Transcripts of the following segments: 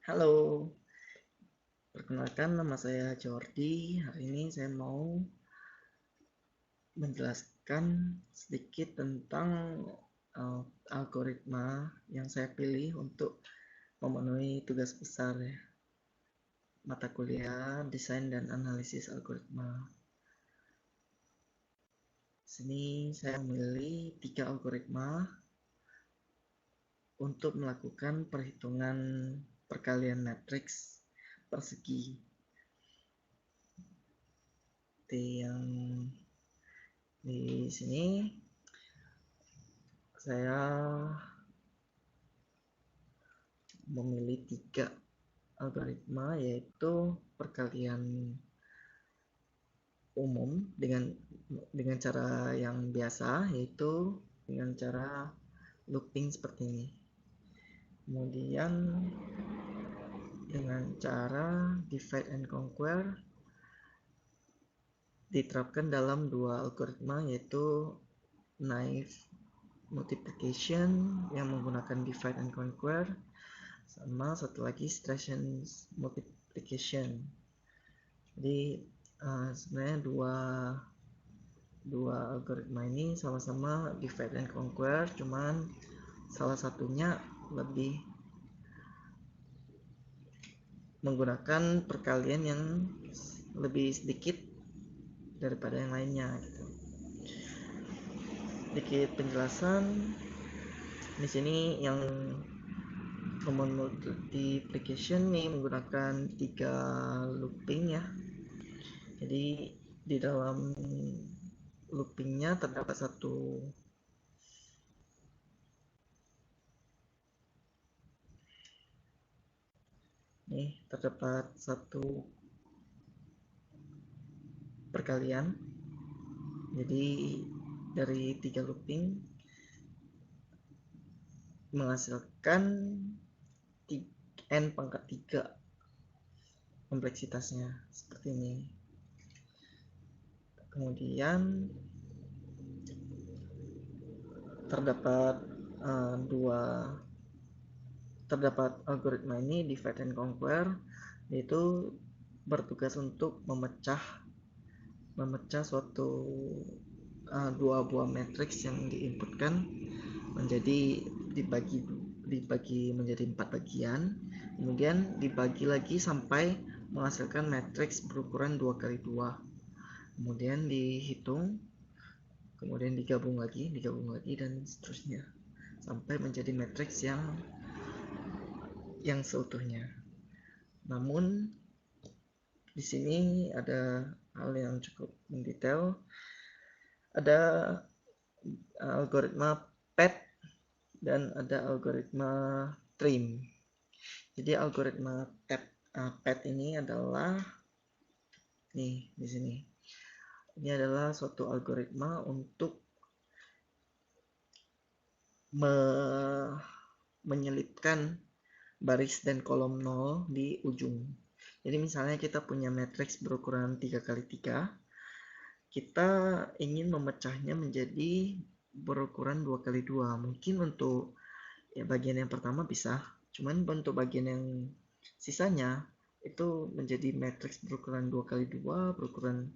Halo, perkenalkan nama saya Jordi. Hari ini saya mau menjelaskan sedikit tentang algoritma yang saya pilih untuk memenuhi tugas besar ya, mata kuliah desain dan analisis algoritma. Sini saya memilih 3 algoritma untuk melakukan perhitungan perkalian matriks persegi. Seperti yang di sini saya memilih 3 algoritma, yaitu perkalian umum dengan cara yang biasa, yaitu dengan cara looping seperti ini. Kemudian dengan cara divide and conquer diterapkan dalam 2 algoritma, yaitu naive multiplication yang menggunakan divide and conquer, sama satu lagi Stratian multiplication. Jadi sebenarnya dua algoritma ini sama-sama divide and conquer, cuman salah satunya lebih menggunakan perkalian yang lebih sedikit daripada yang lainnya gitu. Sedikit penjelasan di sini. Yang common multiplication ini menggunakan 3 looping ya. Jadi di dalam loopingnya terdapat satu perkalian. Jadi dari 3 looping menghasilkan n pangkat 3 kompleksitasnya seperti ini. Kemudian terdapat algoritma ini divide and conquer, yaitu bertugas untuk memecah suatu dua buah matriks yang diinputkan menjadi dibagi menjadi 4 bagian, kemudian dibagi lagi sampai menghasilkan matriks berukuran 2x2, kemudian dihitung, kemudian digabung lagi dan seterusnya sampai menjadi matriks yang seutuhnya. Namun di sini ada hal yang cukup mendetail. Ada algoritma PET dan ada algoritma trim. Jadi algoritma PET ini adalah di sini. Ini adalah suatu algoritma untuk menyelipkan baris dan kolom 0 di ujung. Jadi misalnya kita punya matriks berukuran 3x3, kita ingin memecahnya menjadi berukuran 2x2. Mungkin untuk bagian yang pertama bisa, cuman untuk bagian yang sisanya itu menjadi matriks berukuran 2x2, berukuran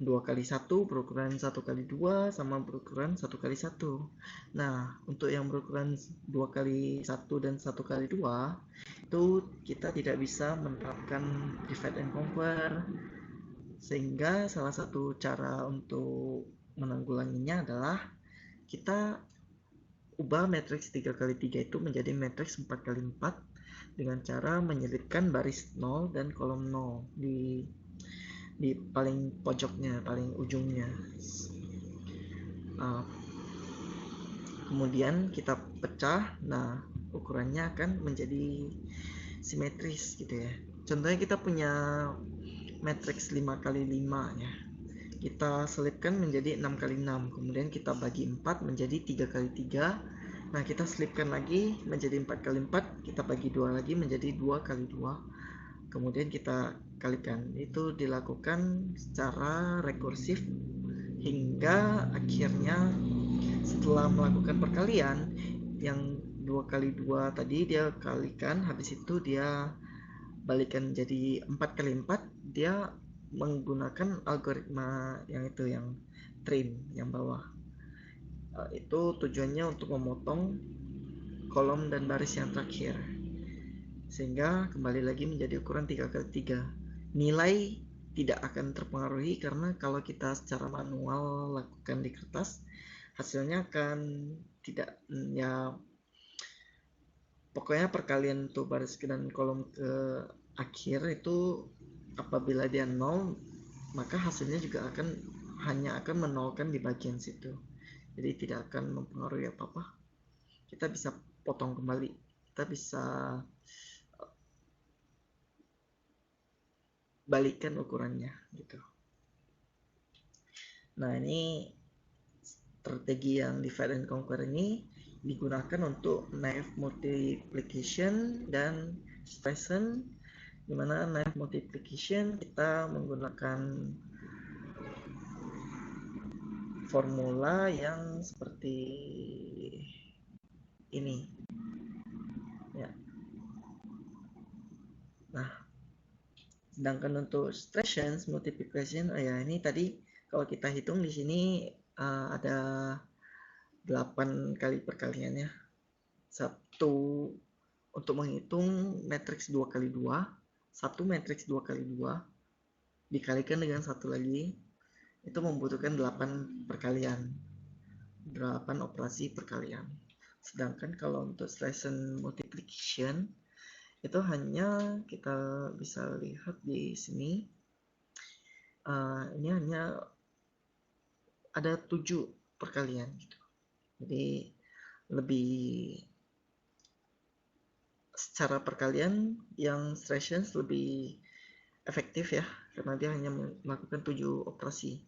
2x1, berukuran 1x2, sama berukuran 1x1. Nah, untuk yang berukuran 2x1 dan 1x2 itu kita tidak bisa menerapkan divide and conquer, sehingga salah satu cara untuk menanggulanginya adalah kita ubah matriks 3x3 itu menjadi matriks 4x4 dengan cara menyelipkan baris 0 dan kolom 0 di paling pojoknya, paling ujungnya. Kemudian kita pecah, nah ukurannya akan menjadi simetris gitu ya. Contohnya kita punya matriks 5x5 ya. Kita selipkan menjadi 6x6, kemudian kita bagi 4 menjadi 3x3. Nah, kita selipkan lagi menjadi 4x4, kita bagi 2 lagi menjadi 2x2. Kemudian kita kalikan. Itu dilakukan secara rekursif hingga akhirnya setelah melakukan perkalian yang 2x2 tadi dia kalikan, habis itu dia balikan jadi 4x4, dia menggunakan algoritma yang itu, yang trim yang bawah. Itu tujuannya untuk memotong kolom dan baris yang terakhir, sehingga kembali lagi menjadi ukuran 3x3. Nilai tidak akan terpengaruhi karena kalau kita secara manual lakukan di kertas, hasilnya akan tidak, ya pokoknya perkalian untuk baris dan kolom ke akhir itu apabila dia 0, maka hasilnya juga hanya akan menolkan di bagian situ, jadi tidak akan mempengaruhi apa-apa. Kita bisa potong kembali, kita bisa balikan ukurannya gitu. Nah, ini strategi yang divide and conquer ini digunakan untuk knife multiplication dan Streisand, dimana knife multiplication kita menggunakan formula yang seperti ini ya. Nah, sedangkan untuk Streisand multiplication, ya ini tadi kalau kita hitung di sini ada 8 kali perkaliannya. Satu untuk menghitung matriks 2x2, satu matriks 2x2 dikalikan dengan satu lagi, itu membutuhkan 8 perkalian, 8 operasi perkalian. Sedangkan kalau untuk Streisand multiplication itu hanya kita bisa lihat di sini, ini hanya ada 7 perkalian gitu. Jadi lebih secara perkalian yang Streisand lebih efektif ya, karena dia hanya melakukan 7 operasi.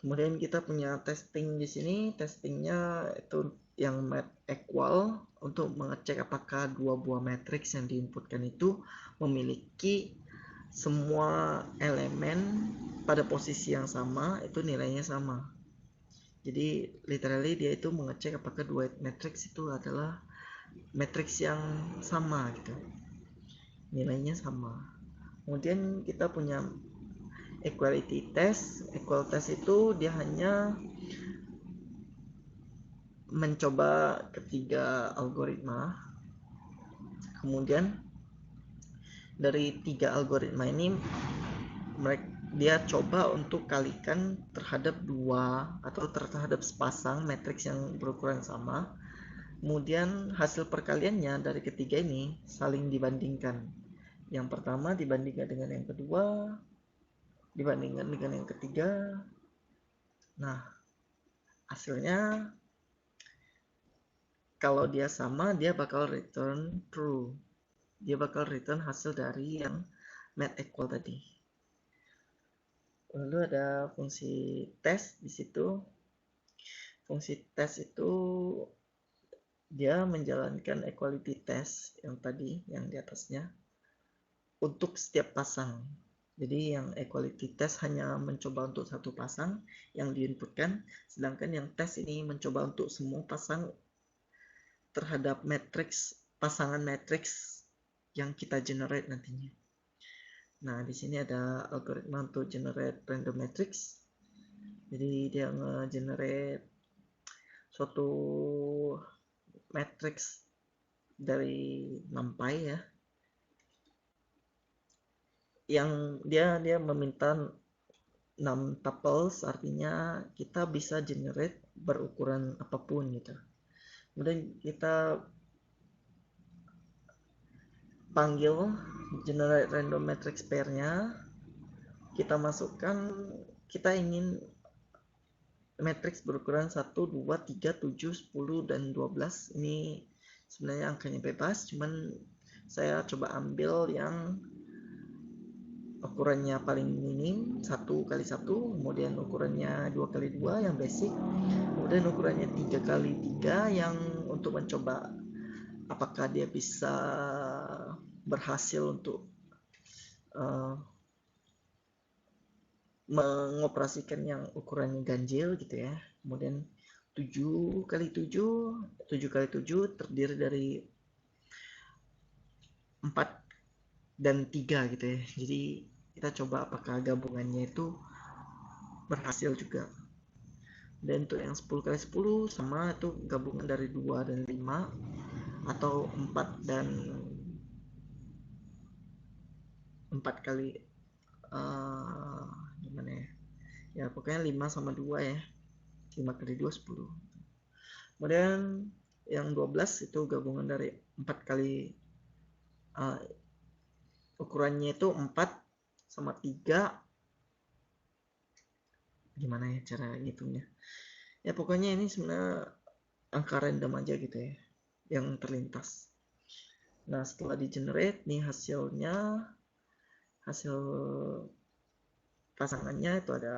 Kemudian kita punya testing di sini, testingnya itu yang mat equal untuk mengecek apakah dua buah matriks yang diinputkan itu memiliki semua elemen pada posisi yang sama, itu nilainya sama. Jadi literally dia itu mengecek apakah dua matriks itu adalah matriks yang sama gitu, nilainya sama. Kemudian kita punya equality test. Equal test itu dia hanya mencoba ketiga algoritma, kemudian dari 3 algoritma ini dia coba untuk kalikan terhadap 2 atau terhadap sepasang matriks yang berukuran sama, kemudian hasil perkaliannya dari ketiga ini saling dibandingkan. Yang pertama dibandingkan dengan yang kedua, dibandingkan dengan yang ketiga. Nah, hasilnya kalau dia sama, dia bakal return true. Dia bakal return hasil dari yang mat equal tadi. Lalu ada fungsi test di situ. Fungsi test itu dia menjalankan equality test yang tadi, yang di atasnya, untuk setiap pasang. Jadi yang equality test hanya mencoba untuk satu pasang yang diinputkan, sedangkan yang test ini mencoba untuk semua pasang terhadap matriks, pasangan matriks yang kita generate nantinya. Nah, di sini ada algoritma untuk generate random matrix. Jadi dia nge-generate suatu matrix dari NumPy ya, yang dia meminta 6 tuples, artinya kita bisa generate berukuran apapun gitu. Kemudian kita panggil generate random matrix pair-nya, kita masukkan, kita ingin matriks berukuran 1, 2, 3, 7, 10, dan 12. Ini sebenarnya angkanya bebas, cuman saya coba ambil yang ukurannya paling minim, 1x1, kemudian ukurannya 2x2 yang basic, kemudian ukurannya 3x3 yang untuk mencoba apakah dia bisa berhasil untuk mengoperasikan yang ukurannya ganjil gitu ya. Kemudian 7 kali 7 kali 7 terdiri dari 4 dan 3 gitu ya. Jadi kita coba apakah gabungannya itu berhasil juga. Dan untuk yang 10 kali 10 sama, itu gabungan dari 2 dan 5 atau 4 dan 4 kali gimana ya? Ya pokoknya 5 sama 2 ya. 5 kali 2 10. Kemudian yang 12 itu gabungan dari 4 kali ukurannya itu 4 sama 3. Gimana ya cara ngitungnya? Ya pokoknya ini sebenarnya angka random aja gitu ya yang terlintas. Nah setelah di generate nih hasilnya, hasil pasangannya itu ada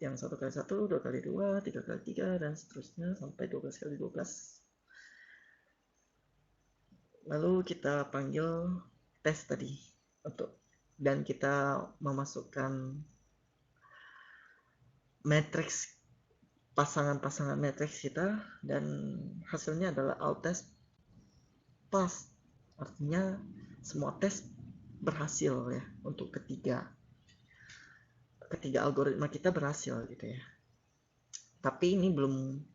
yang 1 kali 1, 2 kali 2, 3 kali 3 dan seterusnya sampai 12 kali 12. Lalu kita panggil tes tadi dan kita memasukkan matriks, pasangan-pasangan matriks kita, dan hasilnya adalah all test pass. Artinya semua tes berhasil ya untuk ketiga algoritma kita berhasil gitu ya. Tapi ini belum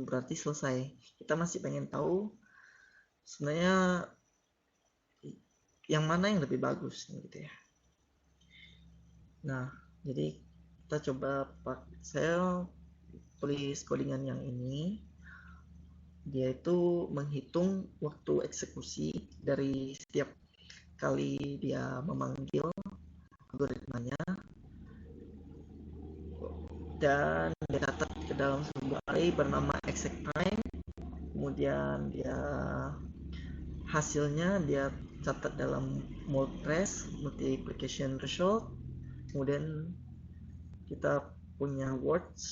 berarti selesai. Kita masih pengen tahu sebenarnya yang mana yang lebih bagus gitu ya. Nah, jadi kita coba saya tulis codingan yang ini. Dia itu menghitung waktu eksekusi dari setiap kali dia memanggil algoritmanya, dan dia catat ke dalam sebuah array bernama exact time. Kemudian dia hasilnya dia catat dalam MULTRES, multiplication result. Kemudian kita punya words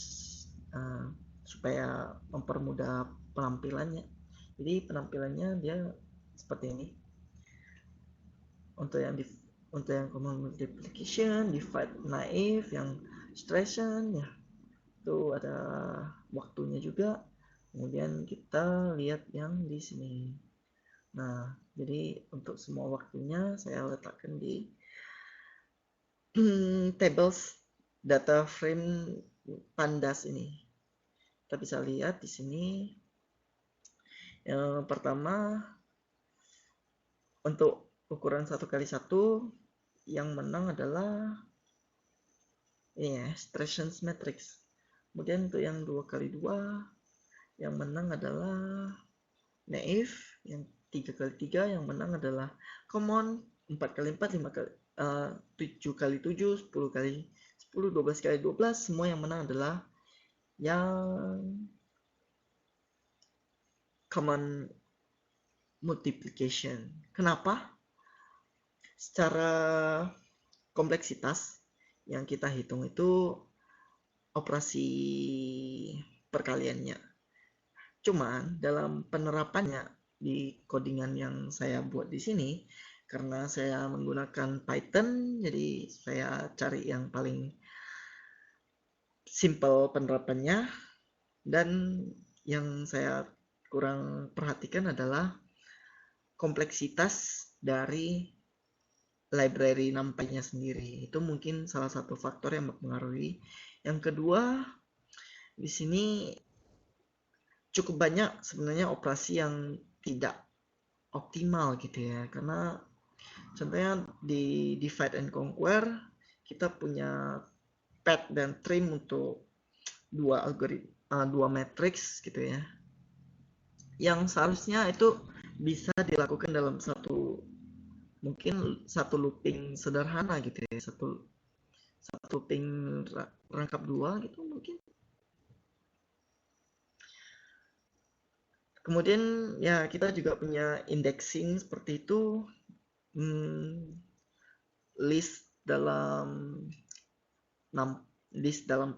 supaya mempermudah penampilannya. Jadi penampilannya dia seperti ini. Untuk yang common multiplication, divide, naive, yang subtraction ya itu ada waktunya juga. Kemudian kita lihat yang di sini. Nah, jadi untuk semua waktunya saya letakkan di tables data frame pandas ini. Kita bisa lihat di sini. Yang pertama, untuk ukuran 1 kali 1 yang menang adalah subtraction matrix. Kemudian untuk yang 2 kali 2 yang menang adalah naive. Yang 3 kali 3 yang menang adalah common. 4 kali 4, 5 kali 7 kali 7, 10 kali 10, 12 kali 12, semua yang menang adalah yang common multiplication. Kenapa? Secara kompleksitas yang kita hitung itu operasi perkaliannya. Cuman dalam penerapannya di codingan yang saya buat di sini, karena saya menggunakan Python, jadi saya cari yang paling simple penerapannya, dan yang saya kurang perhatikan adalah kompleksitas dari library NumPy-nya sendiri. Itu mungkin salah satu faktor yang mempengaruhi. Yang kedua, di sini cukup banyak sebenarnya operasi yang tidak optimal gitu ya. Karena contohnya di divide and conquer kita punya pad dan trim untuk dua matrix gitu ya. Yang seharusnya itu bisa dilakukan dalam mungkin satu looping sederhana gitu ya, satu looping rangkap 2 gitu mungkin. Kemudian ya kita juga punya indexing seperti itu. List dalam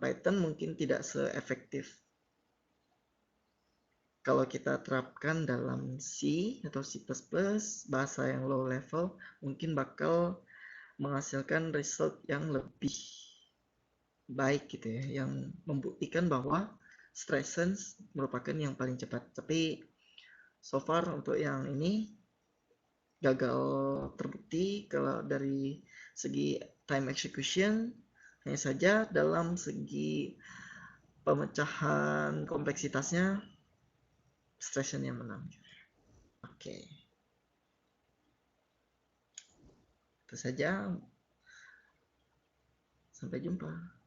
Python mungkin tidak seefektif kalau kita terapkan dalam C atau C++, bahasa yang low level, mungkin bakal menghasilkan result yang lebih baik gitu ya, yang membuktikan bahwa Stressens merupakan yang paling cepat. Tapi so far untuk yang ini gagal terbukti kalau dari segi time execution, hanya saja dalam segi pemecahan kompleksitasnya Stressens yang menang. Oke. Itu saja. Sampai jumpa.